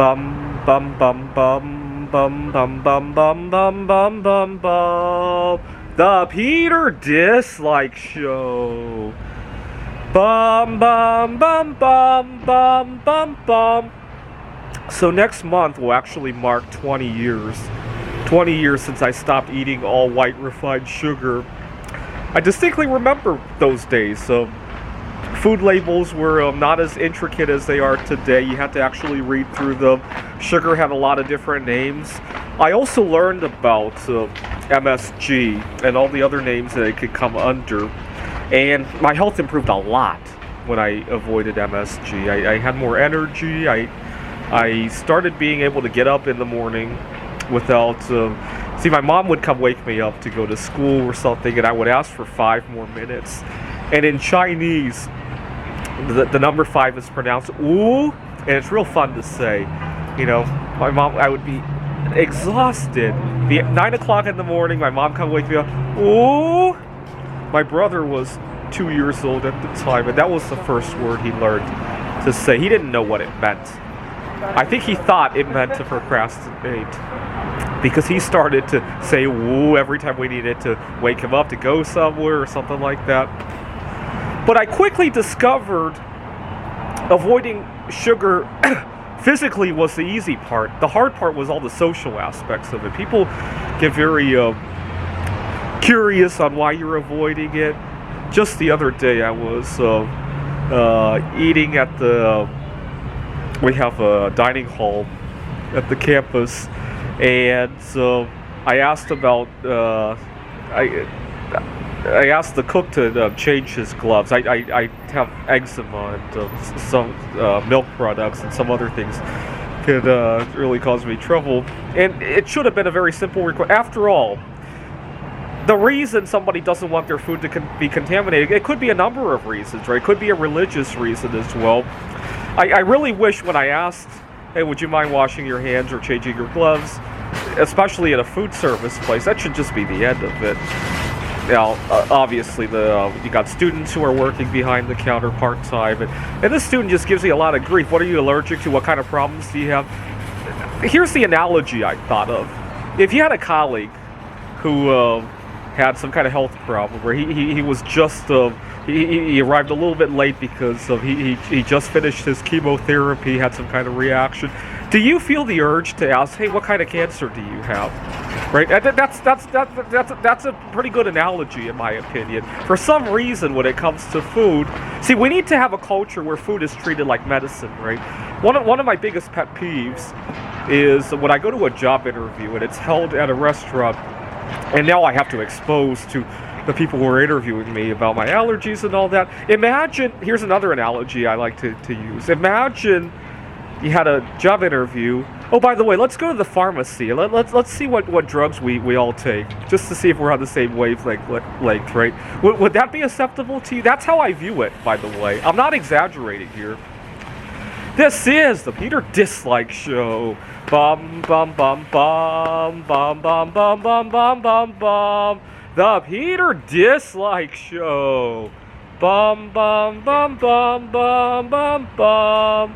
Bum bum bum bum bum bum bum bum bum bum bum bum. The Peter Dislike Show. Bum bum bum bum bum bum bum. So next month will actually mark 20 years. 20 years since I stopped eating all white refined sugar. I distinctly remember those days. So food labels were not as intricate as they are today. You had to actually read through them. Sugar had a lot of different names. I also learned about MSG and all the other names that it could come under. And my health improved a lot when I avoided MSG. I had more energy. I started being able to get up in the morning without... see, my mom would come wake me up to go to school or something, and I would ask for 5 more minutes. And in Chinese, the number 5 is pronounced "wu," and it's real fun to say. You know, my mom, I would be exhausted. Be at 9 o'clock in the morning, my mom come wake me up, "Wu." My brother was 2 years old at the time, and that was the first word he learned to say. He didn't know what it meant. I think he thought it meant to procrastinate, because he started to say "woo" every time we needed to wake him up to go somewhere or something like that. But I quickly discovered avoiding sugar physically was the easy part. The hard part was all the social aspects of it. People get very curious on why you're avoiding it. Just the other day I was eating at the... we have a dining hall at the campus, and so I asked about... I asked the cook to change his gloves. I have eczema and some milk products and some other things could really cause me trouble. And it should have been a very simple request. After all, the reason somebody doesn't want their food to be contaminated, it could be a number of reasons, right? It could be a religious reason as well. I really wish when I asked, hey, would you mind washing your hands or changing your gloves, especially at a food service place, that should just be the end of it. Now, obviously, you got students who are working behind the counter part-time, and this student just gives me a lot of grief. What are you allergic to? What kind of problems do you have? Here's the analogy I thought of. If you had a colleague who had some kind of health problem, where he was just... he arrived a little bit late because he just finished his chemotherapy, had some kind of reaction. Do you feel the urge to ask, hey, what kind of cancer do you have? Right? That's a pretty good analogy, in my opinion. For some reason, when it comes to food, see, we need to have a culture where food is treated like medicine, right? One of my biggest pet peeves is when I go to a job interview and it's held at a restaurant, and now I have to expose to the people who are interviewing me about my allergies and all that. Imagine, here's another analogy I like to use. Imagine you had a job interview. Oh, by the way, let's go to the pharmacy. Let's see what drugs we all take, just to see if we're on the same wavelength, right? Would that be acceptable to you? That's how I view it, by the way. I'm not exaggerating here. This is the Peter Dislike Show. Bum bum bum bum bum bum bum bum bum bum bum. The Peter Dislike Show. Bum bum bum bum bum bum bum.